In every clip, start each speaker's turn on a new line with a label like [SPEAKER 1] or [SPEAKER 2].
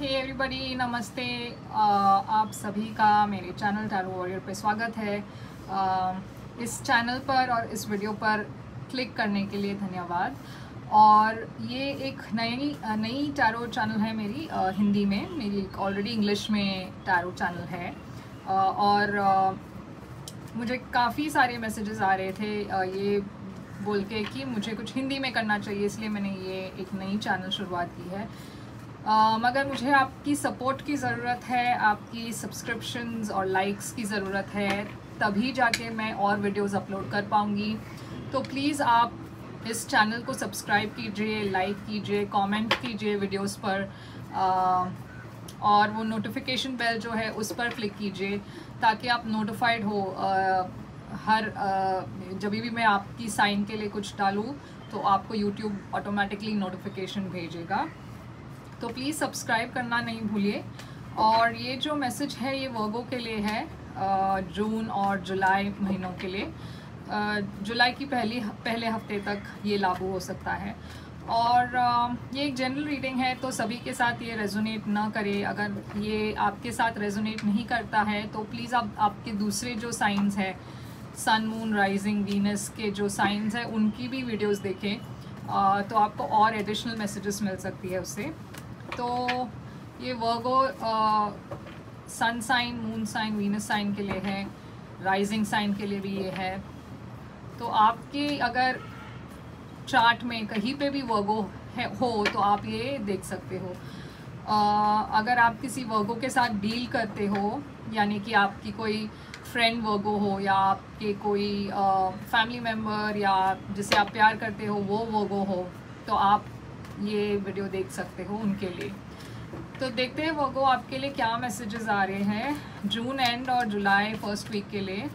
[SPEAKER 1] Hey everybody, नमस्ते। आप सभी का मेरे चैनल टैरो वॉरियर पे स्वागत है। इस चैनल पर और इस वीडियो पर क्लिक करने के लिए धन्यवाद। और ये एक नई टैरो चैनल है मेरी, हिंदी में। मेरी ऑलरेडी इंग्लिश में टैरो चैनल है। और मुझे काफ़ी सारे मैसेजेस आ रहे थे ये बोल के कि मुझे कुछ हिंदी में करना चाहिए, इसलिए मैंने ये एक नई चैनल शुरुआत की है। मगर मुझे आपकी सपोर्ट की ज़रूरत है, आपकी सब्सक्रिप्शंस और लाइक्स की ज़रूरत है, तभी जाके मैं और वीडियोस अपलोड कर पाऊँगी। तो प्लीज़ आप इस चैनल को सब्सक्राइब कीजिए, लाइक कीजिए, कमेंट कीजिए वीडियोस पर, और वो नोटिफिकेशन बेल जो है उस पर क्लिक कीजिए ताकि आप नोटिफाइड हो हर जब भी मैं आपकी साइन के लिए कुछ डालूँ तो आपको यूट्यूब ऑटोमेटिकली नोटिफिकेशन भेजेगा। तो प्लीज़ सब्सक्राइब करना नहीं भूलिए। और ये जो मैसेज है ये वर्गो के लिए है, जून और जुलाई महीनों के लिए। जुलाई की पहले हफ्ते तक ये लागू हो सकता है। और ये एक जनरल रीडिंग है, तो सभी के साथ ये रेजोनेट ना करे। अगर ये आपके साथ रेजोनेट नहीं करता है तो प्लीज़ आप आपके दूसरे जो साइंस है, सन, मून, राइजिंग, वीनस के जो साइंस है उनकी भी वीडियोस देखें, तो आपको और एडिशनल मैसेजेस मिल सकती है उससे। तो ये Virgo sun sign, moon sign, Venus sign के लिए है, राइजिंग साइन के लिए भी ये है। तो आपके अगर चार्ट में कहीं पे भी वर्गो हो तो आप ये देख सकते हो। अगर आप किसी वर्गो के साथ डील करते हो, यानी कि आपकी कोई फ्रेंड वर्गो हो या आपके कोई फैमिली मेम्बर या जिसे आप प्यार करते हो वो वर्गो हो, तो आप ये वीडियो देख सकते हो उनके लिए। तो देखते हैं वर्गो आपके लिए क्या मैसेजेस आ रहे हैं जून एंड और जुलाई फर्स्ट वीक के लिए।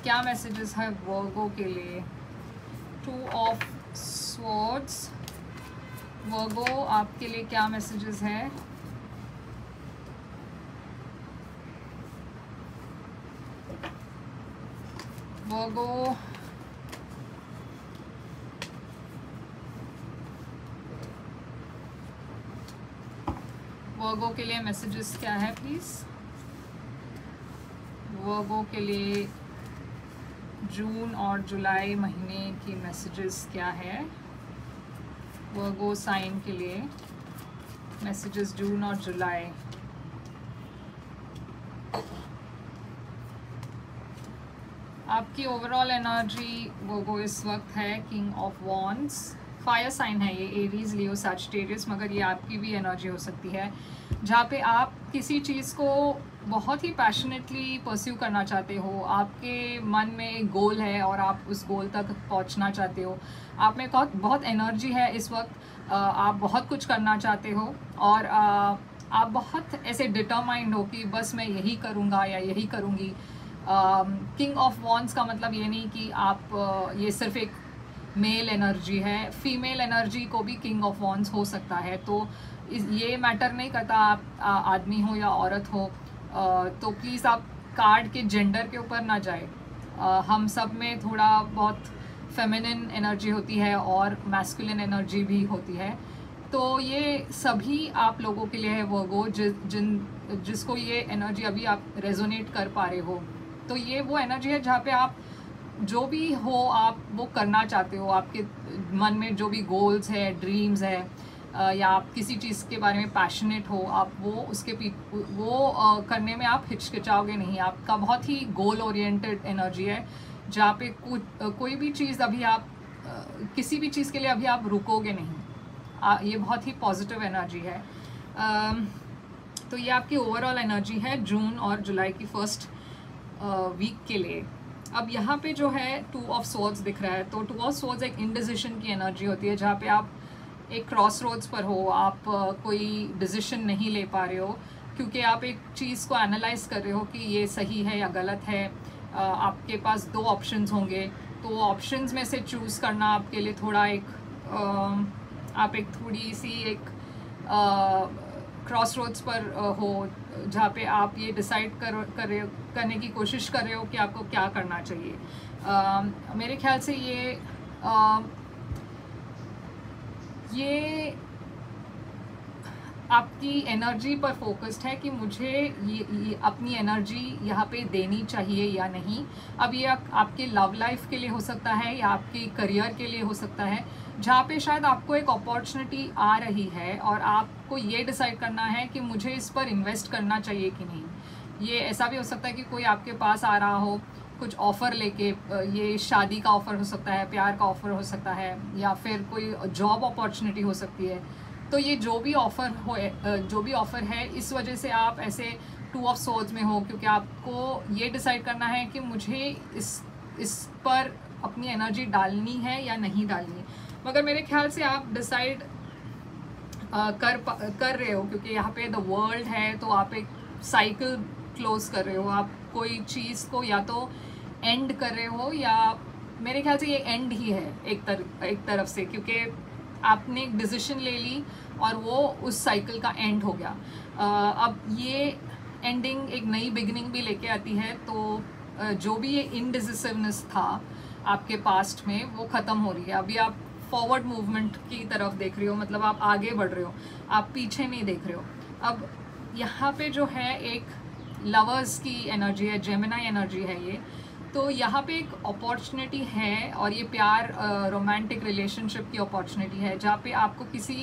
[SPEAKER 1] क्या मैसेजेस है वर्गो के लिए? 2 ऑफ स्वॉर्ड्स। वर्गो आपके लिए क्या मैसेजेस है? वर्गो वर्गो के लिए मैसेजेस क्या है प्लीज़? वर्गो के लिए जून और जुलाई महीने की मैसेजेस क्या है? वर्गो साइन के लिए मैसेजेस जून और जुलाई। आपकी ओवरऑल एनर्जी वर्गो इस वक्त है king of wands. Fire sign है ये, एरीज, लियो, सैजिटेरियस, मगर ये आपकी भी एनर्जी हो सकती है जहाँ पे आप किसी चीज़ को बहुत ही पैशनेटली परस्यू करना चाहते हो। आपके मन में एक गोल है और आप उस गोल तक पहुँचना चाहते हो। आप में बहुत एनर्जी है इस वक्त, आप बहुत कुछ करना चाहते हो और आप बहुत ऐसे डिटरमाइंड हो कि बस मैं यही करूँगा या यही करूँगी। किंग ऑफ वॉन्ड्स का मतलब ये नहीं कि आप ये सिर्फ एक मेल एनर्जी है, फीमेल एनर्जी को भी किंग ऑफ वॉन्ड्स हो सकता है। तो ये मैटर नहीं करता आप आदमी हो या औरत हो। तो प्लीज़ आप कार्ड के जेंडर के ऊपर ना जाए। हम सब में थोड़ा बहुत फेमिनिन एनर्जी होती है और मैस्कुलिन एनर्जी भी होती है। तो ये सभी आप लोगों के लिए है वर्गो, जिसको ये एनर्जी अभी आप रेजोनेट कर पा रहे हो। तो ये वो एनर्जी है जहाँ पे आप जो भी हो आप वो करना चाहते हो। आपके मन में जो भी गोल्स है, ड्रीम्स है, या आप किसी चीज़ के बारे में पैशनेट हो, आप वो करने में आप हिचकिचाओगे नहीं। आपका बहुत ही गोल ओरिएंटेड एनर्जी है जहाँ पे कोई भी चीज़ अभी आप किसी भी चीज़ के लिए अभी आप रुकोगे नहीं। ये बहुत ही पॉजिटिव एनर्जी है। तो ये आपकी ओवरऑल एनर्जी है जून और जुलाई की फर्स्ट वीक के लिए। अब यहाँ पे जो है 2 ऑफ स्वॉर्ड्स दिख रहा है, तो 2 ऑफ स्वॉर्ड्स एक इंडिसिशन की एनर्जी होती है जहाँ पे आप एक क्रॉस रोड्स पर हो। आप कोई डिसीजन नहीं ले पा रहे हो क्योंकि आप एक चीज़ को एनालाइज कर रहे हो कि ये सही है या गलत है। आपके पास 2 ऑप्शंस होंगे, तो ऑप्शंस में से चूज़ करना आपके लिए थोड़ा आप एक थोड़ी सी एक क्रॉस रोड्स पर हो जहाँ पे आप ये डिसाइड करने की कोशिश कर रहे हो कि आपको क्या करना चाहिए। मेरे ख्याल से ये आपकी एनर्जी पर फोकस्ड है कि मुझे ये अपनी एनर्जी यहाँ पे देनी चाहिए या नहीं। अब ये आपके लव लाइफ के लिए हो सकता है या आपके करियर के लिए हो सकता है, जहाँ पे शायद आपको एक अपॉर्चुनिटी आ रही है और आपको ये डिसाइड करना है कि मुझे इस पर इन्वेस्ट करना चाहिए कि नहीं। ये ऐसा भी हो सकता है कि कोई आपके पास आ रहा हो कुछ ऑफ़र लेके, ये शादी का ऑफ़र हो सकता है, प्यार का ऑफ़र हो सकता है, या फिर कोई जॉब अपॉर्चुनिटी हो सकती है। तो ये जो भी ऑफ़र है, इस वजह से आप ऐसे 2 ऑफ सोर्ड्स में हो, क्योंकि आपको ये डिसाइड करना है कि मुझे इस पर अपनी एनर्जी डालनी है या नहीं डालनी। मगर मेरे ख्याल से आप डिसाइड कर रहे हो, क्योंकि यहाँ पे द वर्ल्ड है, तो आप एक साइकिल क्लोज कर रहे हो। आप कोई चीज़ को या तो एंड कर रहे हो, या मेरे ख्याल से ये एंड ही है एक तरफ से, क्योंकि आपने एक डिसीजन ले ली और वो उस साइकिल का एंड हो गया। अब ये एंडिंग एक नई बिगिनिंग भी लेके आती है। तो जो भी ये इनडिसिसिवनेस था आपके पास्ट में, वो ख़त्म हो रही है। अभी आप फॉरवर्ड मूवमेंट की तरफ देख रहे हो, मतलब आप आगे बढ़ रहे हो, आप पीछे नहीं देख रहे हो। अब यहाँ पे जो है एक लवर्स की एनर्जी है, जेमिनी एनर्जी है ये। तो यहाँ पे एक अपॉर्चुनिटी है, और ये प्यार रोमांटिक रिलेशनशिप की अपॉर्चुनिटी है, जहाँ पे आपको किसी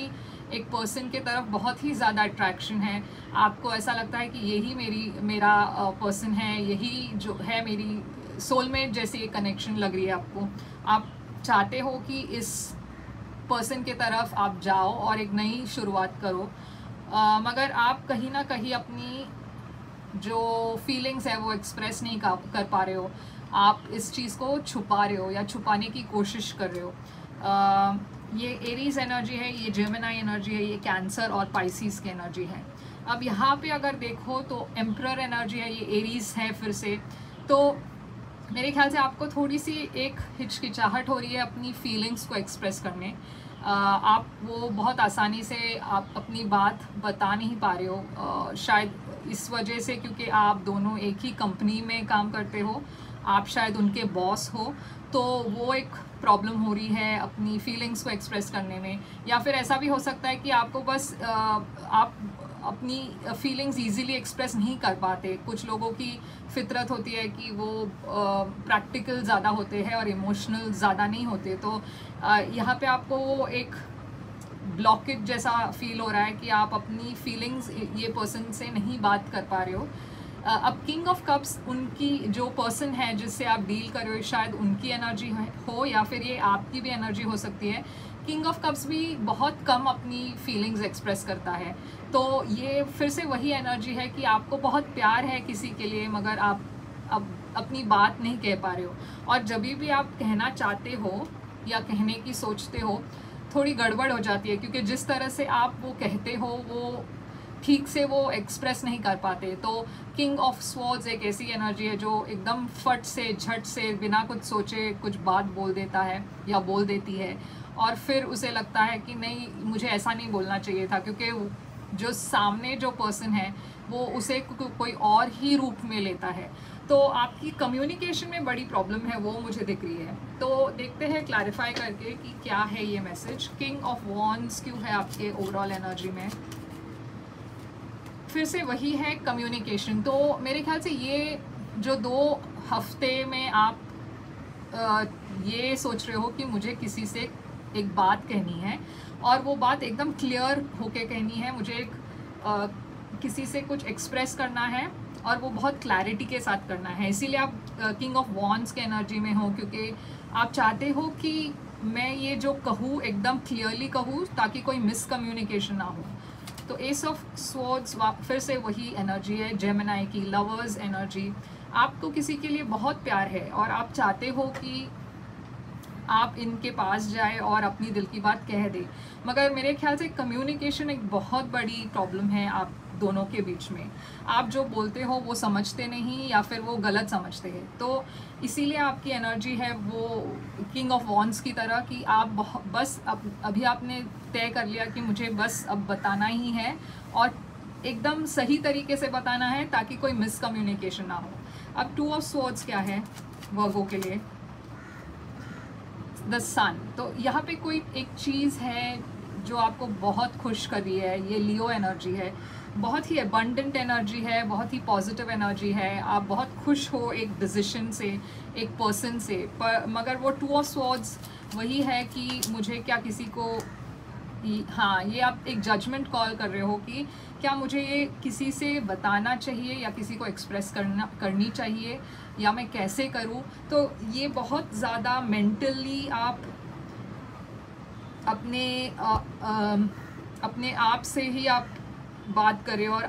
[SPEAKER 1] एक पर्सन के तरफ बहुत ही ज़्यादा अट्रैक्शन है। आपको ऐसा लगता है कि यही मेरा पर्सन है, यही जो है मेरी सोलमेट जैसी एक कनेक्शन लग रही है आपको। आप चाहते हो कि इस पर्सन के तरफ आप जाओ और एक नई शुरुआत करो, मगर आप कहीं ना कहीं अपनी जो फीलिंग्स है वो एक्सप्रेस नहीं कर पा रहे हो। आप इस चीज़ को छुपा रहे हो या छुपाने की कोशिश कर रहे हो। ये एरीज एनर्जी है, ये जेमिनी एनर्जी है, ये कैंसर और पाइसिस की एनर्जी है। अब यहाँ पे अगर देखो तो एम्परर एनर्जी है, ये एरीज है फिर से। तो मेरे ख्याल से आपको थोड़ी सी एक हिचकिचाहट हो रही है अपनी फीलिंग्स को एक्सप्रेस करने। आप वो बहुत आसानी से आप अपनी बात बता नहीं पा रहे हो, शायद इस वजह से क्योंकि आप दोनों एक ही कंपनी में काम करते हो, आप शायद उनके बॉस हो, तो वो एक प्रॉब्लम हो रही है अपनी फीलिंग्स को एक्सप्रेस करने में। या फिर ऐसा भी हो सकता है कि आपको बस आप अपनी फीलिंग्स इजीली एक्सप्रेस नहीं कर पाते। कुछ लोगों की फितरत होती है कि वो प्रैक्टिकल ज़्यादा होते हैं और इमोशनल ज़्यादा नहीं होते। तो यहाँ पे आपको एक ब्लॉकेज जैसा फील हो रहा है कि आप अपनी फीलिंग्स ये पर्सन से नहीं बात कर पा रहे हो। अब किंग ऑफ कप्स, उनकी जो पर्सन है जिससे आप डील कर रहे हो, शायद उनकी एनर्जी हो या फिर ये आपकी भी एनर्जी हो सकती है। किंग ऑफ कप्स भी बहुत कम अपनी फीलिंग्स एक्सप्रेस करता है। तो ये फिर से वही एनर्जी है कि आपको बहुत प्यार है किसी के लिए, मगर आप अब अपनी बात नहीं कह पा रहे हो। और जब भी आप कहना चाहते हो या कहने की सोचते हो, थोड़ी गड़बड़ हो जाती है, क्योंकि जिस तरह से आप वो कहते हो वो ठीक से वो एक्सप्रेस नहीं कर पाते। तो किंग ऑफ स्वॉर्ड्स एक ऐसी एनर्जी है जो एकदम फट से झट से बिना कुछ सोचे कुछ बात बोल देता है या बोल देती है, और फिर उसे लगता है कि नहीं, मुझे ऐसा नहीं बोलना चाहिए था, क्योंकि जो सामने जो पर्सन है वो उसे कोई और ही रूप में लेता है। तो आपकी कम्युनिकेशन में बड़ी प्रॉब्लम है, वो मुझे दिख रही है। तो देखते हैं क्लैरिफाई करके कि क्या है ये मैसेज। किंग ऑफ वॉन्ड्स क्यों है आपके ओवरऑल एनर्जी में? फिर से वही है कम्युनिकेशन। तो मेरे ख्याल से ये जो 2 हफ्ते में आप ये सोच रहे हो कि मुझे किसी से एक बात कहनी है, और वो बात एकदम क्लियर होके कहनी है, मुझे किसी से कुछ एक्सप्रेस करना है और वो बहुत क्लैरिटी के साथ करना है। इसीलिए आप किंग ऑफ वॉन्ड्स के एनर्जी में हो, क्योंकि आप चाहते हो कि मैं ये जो कहूँ एकदम क्लियरली कहूँ ताकि कोई मिसकम्युनिकेशन ना हो। तो एस ऑफ स्वॉर्ड्स फिर से वही एनर्जी है, जेमिनी की लवर्स एनर्जी। आपको किसी के लिए बहुत प्यार है और आप चाहते हो कि आप इनके पास जाए और अपनी दिल की बात कह दे, मगर मेरे ख्याल से कम्युनिकेशन एक बहुत बड़ी प्रॉब्लम है आप दोनों के बीच में। आप जो बोलते हो वो समझते नहीं या फिर वो गलत समझते हैं। तो इसीलिए आपकी एनर्जी है वो किंग ऑफ वॉन्ड्स की तरह कि आप बस अभी आपने तय कर लिया कि मुझे बस अब बताना ही है और एकदम सही तरीके से बताना है ताकि कोई मिसकम्युनिकेशन ना हो। अब 2 ऑफ स्वॉर्ड्स क्या है वर्गो के लिए? द सन। तो यहाँ पे कोई एक चीज़ है जो आपको बहुत खुश कर रही है, ये लियो एनर्जी है। बहुत ही अबंडेंट एनर्जी है, बहुत ही पॉजिटिव एनर्जी है। आप बहुत खुश हो एक डिसीजन से, एक पर्सन से, पर मगर वो 2 ऑफ स्वॉर्ड्स वही है कि मुझे क्या किसी को, हाँ, ये आप एक जजमेंट कॉल कर रहे हो कि क्या मुझे ये किसी से बताना चाहिए या किसी को एक्सप्रेस करनी चाहिए, या मैं कैसे करूँ। तो ये बहुत ज़्यादा मेंटली आप अपने आप से ही आप बात कर रहे हो, और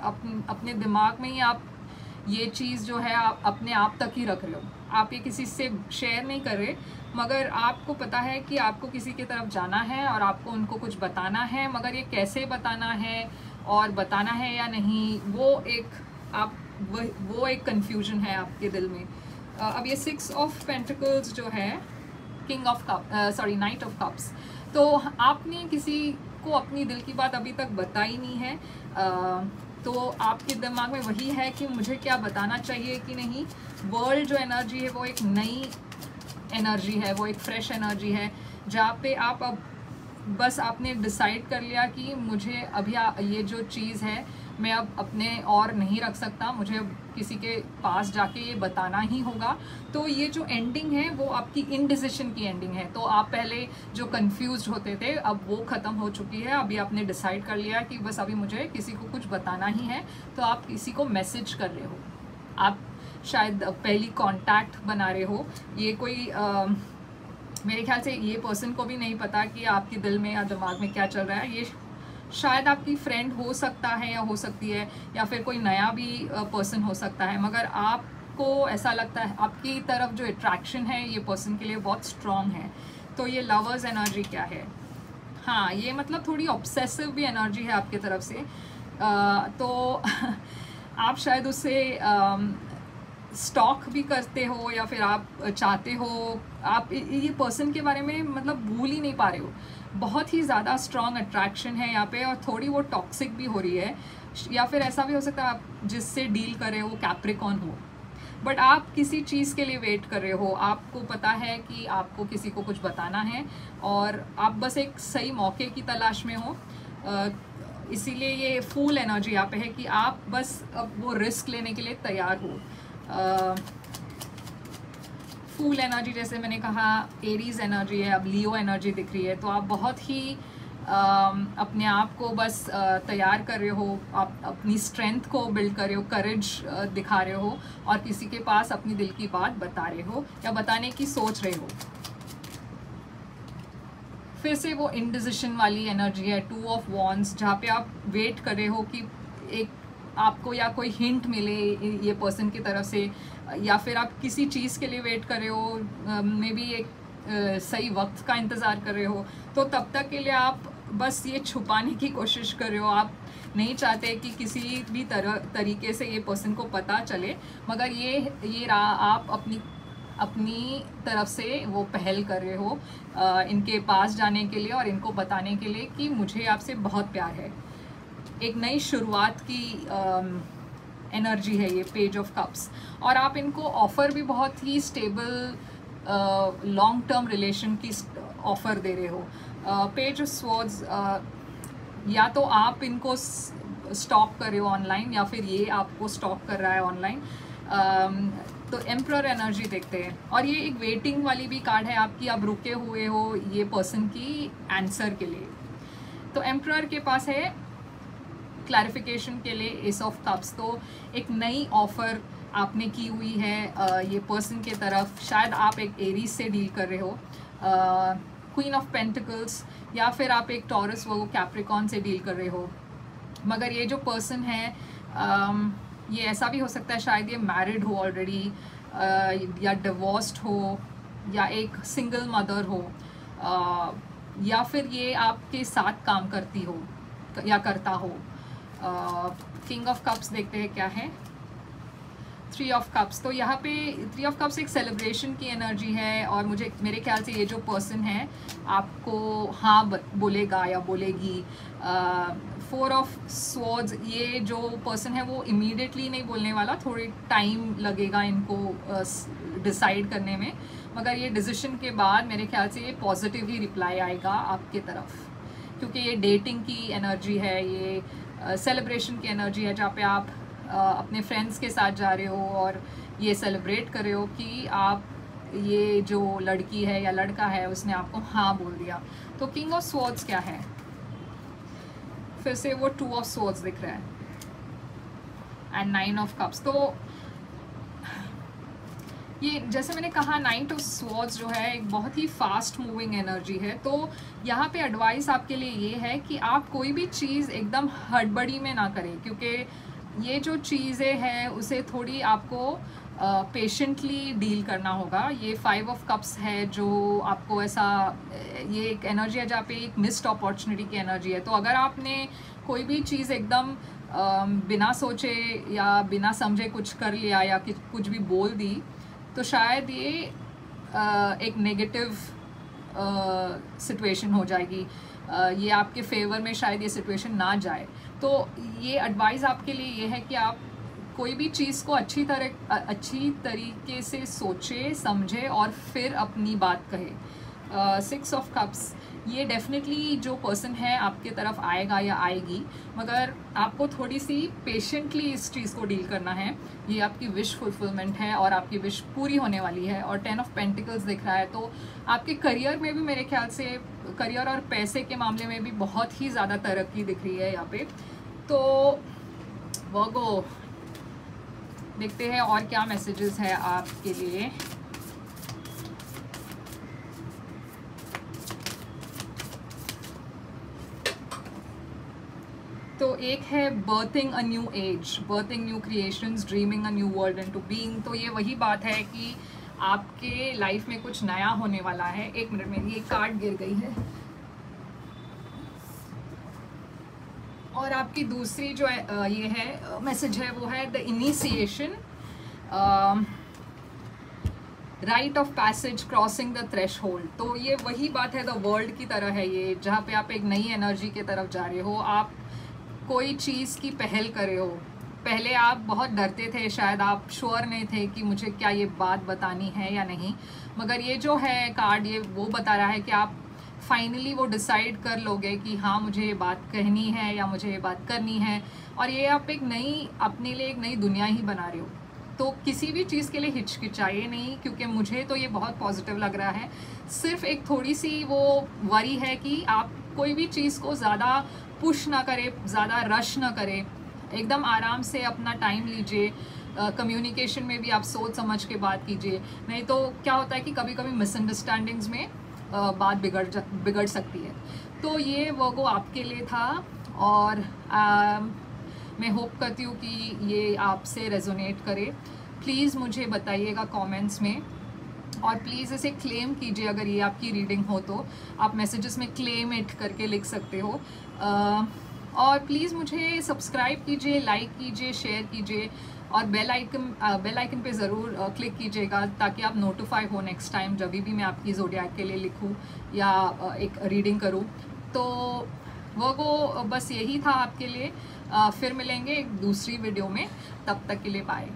[SPEAKER 1] अपने दिमाग में ही आप ये चीज़ जो है आप अपने आप तक ही रख रहे हो। आप ये किसी से शेयर नहीं कर रहे, मगर आपको पता है कि आपको किसी की तरफ जाना है और आपको उनको कुछ बताना है, मगर ये कैसे बताना है और बताना है या नहीं, वो एक कंफ्यूजन है आपके दिल में। अब ये 6 ऑफ पेंटिकल्स जो है, नाइट ऑफ कप्स, तो आपने किसी को अपनी दिल की बात अभी तक बताई नहीं है। तो आपके दिमाग में वही है कि मुझे क्या बताना चाहिए कि नहीं। वर्ल्ड जो एनर्जी है वो एक नई एनर्जी है, वो एक फ्रेश एनर्जी है, जहाँ पे आप अब बस आपने डिसाइड कर लिया कि मुझे अभी ये जो चीज़ है मैं अब अपने और नहीं रख सकता, मुझे अब किसी के पास जाके ये बताना ही होगा। तो ये जो एंडिंग है वो आपकी इनडिसिशन की एंडिंग है। तो आप पहले जो कंफ्यूज होते थे अब वो ख़त्म हो चुकी है। अभी आपने डिसाइड कर लिया कि बस अभी मुझे किसी को कुछ बताना ही है। तो आप किसी को मैसेज कर रहे हो, आप शायद पहली कांटेक्ट बना रहे हो। ये कोई मेरे ख्याल से ये पर्सन को भी नहीं पता कि आपके दिल में या दिमाग में क्या चल रहा है। ये शायद आपकी फ्रेंड हो सकता है या हो सकती है, या फिर कोई नया भी पर्सन हो सकता है, मगर आपको ऐसा लगता है आपकी तरफ जो अट्रैक्शन है ये पर्सन के लिए बहुत स्ट्रॉन्ग है। तो ये लवर्स एनर्जी क्या है, हाँ, ये मतलब थोड़ी ऑब्सेसिव भी एनर्जी है आपकी तरफ से। तो आप शायद उससे स्टॉक भी करते हो, या फिर आप चाहते हो, आप ये पर्सन के बारे में मतलब भूल ही नहीं पा रहे हो। बहुत ही ज़्यादा स्ट्रॉन्ग अट्रैक्शन है यहाँ पे, और थोड़ी वो टॉक्सिक भी हो रही है। या फिर ऐसा भी हो सकता है आप जिससे डील कर रहे हो वो कैप्रिकॉन हो, बट आप किसी चीज़ के लिए वेट कर रहे हो। आपको पता है कि आपको किसी को कुछ बताना है, और आप बस एक सही मौके की तलाश में हो। इसीलिए ये फूल एनर्जी यहाँ पे है कि आप बस अब वो रिस्क लेने के लिए तैयार हो। फूल एनर्जी, जैसे मैंने कहा, एरीज एनर्जी है, अब लियो एनर्जी दिख रही है। तो आप बहुत ही अपने आप को बस तैयार कर रहे हो, आप अपनी स्ट्रेंथ को बिल्ड कर रहे हो, करेज दिखा रहे हो, और किसी के पास अपनी दिल की बात बता रहे हो या बताने की सोच रहे हो। फिर से वो इनडिसिशन वाली एनर्जी है, 2 ऑफ वॉन्ड्स, जहाँ पे आप वेट कर रहे हो कि एक आपको या कोई हिंट मिले ये पर्सन की तरफ से, या फिर आप किसी चीज़ के लिए वेट कर रहे हो, मे बी एक सही वक्त का इंतज़ार कर रहे हो। तो तब तक के लिए आप बस ये छुपाने की कोशिश कर रहे हो। आप नहीं चाहते कि किसी भी तरीके से ये पर्सन को पता चले, मगर ये आप अपनी तरफ से वो पहल कर रहे हो इनके पास जाने के लिए और इनको बताने के लिए कि मुझे आपसे बहुत प्यार है। एक नई शुरुआत की एनर्जी है ये पेज ऑफ कप्स, और आप इनको ऑफ़र भी बहुत ही स्टेबल लॉन्ग टर्म रिलेशन की ऑफ़र दे रहे हो। पेज ऑफ स्वॉर्ड्स, या तो आप इनको स्टॉक कर रहे हो ऑनलाइन, या फिर ये आपको स्टॉक कर रहा है ऑनलाइन। तो एम्परर एनर्जी देखते हैं, और ये एक वेटिंग वाली भी कार्ड है आपकी, आप रुके हुए हो ये पर्सन की आंसर के लिए। तो एम्परर के पास है क्लैरिफिकेशन के लिए एस ऑफ कप्स। तो एक नई ऑफ़र आपने की हुई है ये पर्सन के तरफ। शायद आप एक एरीज से डील कर रहे हो, क्वीन ऑफ पेंटिकल्स, या फिर आप एक टॉरस वो कैप्रिकॉन से डील कर रहे हो। मगर ये जो पर्सन है ये ऐसा भी हो सकता है शायद ये मैरिड हो ऑलरेडी, या डिवोर्स्ड हो, या एक सिंगल मदर हो, या फिर ये आपके साथ काम करती हो या करता हो। किंग ऑफ कप्स देखते हैं क्या है, 3 ऑफ कप्स। तो यहाँ पे 3 ऑफ कप्स एक सेलिब्रेशन की एनर्जी है, और मेरे ख्याल से ये जो पर्सन है आपको हाँ बोलेगा या बोलेगी। 4 ऑफ स्वॉर्ड्स, ये जो पर्सन है वो इमीडिएटली नहीं बोलने वाला, थोड़ी टाइम लगेगा इनको डिसाइड करने में, मगर ये डिसीजन के बाद मेरे ख्याल से ये पॉजिटिव ही रिप्लाई आएगा आपके तरफ। क्योंकि ये डेटिंग की एनर्जी है, ये सेलिब्रेशन की एनर्जी है, जहाँ पे आप अपने फ्रेंड्स के साथ जा रहे हो और ये सेलिब्रेट कर रहे हो कि आप, ये जो लड़की है या लड़का है उसने आपको हाँ बोल दिया। तो किंग ऑफ स्वॉर्ड्स क्या है? फिर से वो 2 ऑफ स्वॉर्ड्स दिख रहा है एंड 9 ऑफ कप्स। तो ये जैसे मैंने कहा, 9 ऑफ स्वॉर्ड्स जो है एक बहुत ही फास्ट मूविंग एनर्जी है। तो यहाँ पे एडवाइस आपके लिए ये है कि आप कोई भी चीज़ एकदम हड़बड़ी में ना करें, क्योंकि ये जो चीज़ें हैं उसे थोड़ी आपको पेशेंटली डील करना होगा। ये 5 ऑफ कप्स है जो आपको ऐसा, ये एक एनर्जी है जहाँ पे एक मिस्ड अपॉर्चुनिटी की एनर्जी है। तो अगर आपने कोई भी चीज़ एकदम बिना सोचे या बिना समझे कुछ कर लिया या कुछ भी बोल दी, तो शायद ये एक नेगेटिव सिचुएशन हो जाएगी, ये आपके फेवर में शायद ये सिचुएशन ना जाए। तो ये एडवाइस आपके लिए ये है कि आप कोई भी चीज़ को अच्छी तरीके से सोचे समझे और फिर अपनी बात कहे। 6 ऑफ कप्स, ये डेफिनेटली जो पर्सन है आपके तरफ आएगा या आएगी, मगर आपको थोड़ी सी पेशेंटली इस चीज़ को डील करना है। ये आपकी विश फुलफिलमेंट है और आपकी विश पूरी होने वाली है। और 10 ऑफ पेंटिकल्स दिख रहा है, तो आपके करियर में भी मेरे ख्याल से, करियर और पैसे के मामले में भी बहुत ही ज़्यादा तरक्की दिख रही है यहाँ पे। तो वर्गो, देखते हैं और क्या मैसेजेस है आपके लिए। तो एक है berthing a new age, berthing new creations, dreaming a new world into being. तो ये वही बात है कि आपके लाइफ में कुछ नया होने वाला है। एक मिनट में, ये कार्ड गिर गई है। और आपकी दूसरी जो है ये है मैसेज है, वो है the initiation, right of passage, crossing the threshold. तो ये वही बात है द वर्ल्ड की तरह है ये, जहाँ पे आप एक नई एनर्जी की तरफ जा रहे हो। आप कोई चीज़ की पहल कर रहे हो। पहले आप बहुत डरते थे, शायद आप श्योर नहीं थे कि मुझे क्या ये बात बतानी है या नहीं, मगर ये जो है कार्ड, ये वो बता रहा है कि आप फाइनली वो डिसाइड कर लोगे कि हाँ मुझे ये बात कहनी है या मुझे ये बात करनी है। और ये आप एक नई, अपने लिए एक नई दुनिया ही बना रहे हो। तो किसी भी चीज़ के लिए हिचकिचाइए नहीं, क्योंकि मुझे तो ये बहुत पॉजिटिव लग रहा है। सिर्फ एक थोड़ी सी वो वरी है कि आप कोई भी चीज़ को ज़्यादा पुश ना करें, ज़्यादा रश ना करें, एकदम आराम से अपना टाइम लीजिए। कम्युनिकेशन में भी आप सोच समझ के बात कीजिए, नहीं तो क्या होता है कि कभी कभी मिसअंडरस्टैंडिंग्स में बात बिगड़ सकती है। तो ये वर्गो आपके लिए था, और मैं होप करती हूँ कि ये आपसे रेजोनेट करे। प्लीज़ मुझे बताइएगा कमेंट्स में, और प्लीज़ इसे क्लेम कीजिए। अगर ये आपकी रीडिंग हो तो आप मैसेजेस में क्लेम इट करके लिख सकते हो। और प्लीज़ मुझे सब्सक्राइब कीजिए, लाइक कीजिए, शेयर कीजिए, और बेल आइकन पे ज़रूर क्लिक कीजिएगा, ताकि आप नोटिफाई हो नेक्स्ट टाइम जब भी मैं आपकी ज़ोडिएक के लिए लिखूँ या एक रीडिंग करूँ। तो वो बस यही था आपके लिए। फिर मिलेंगे एक दूसरी वीडियो में, तब तक के लिए बाय।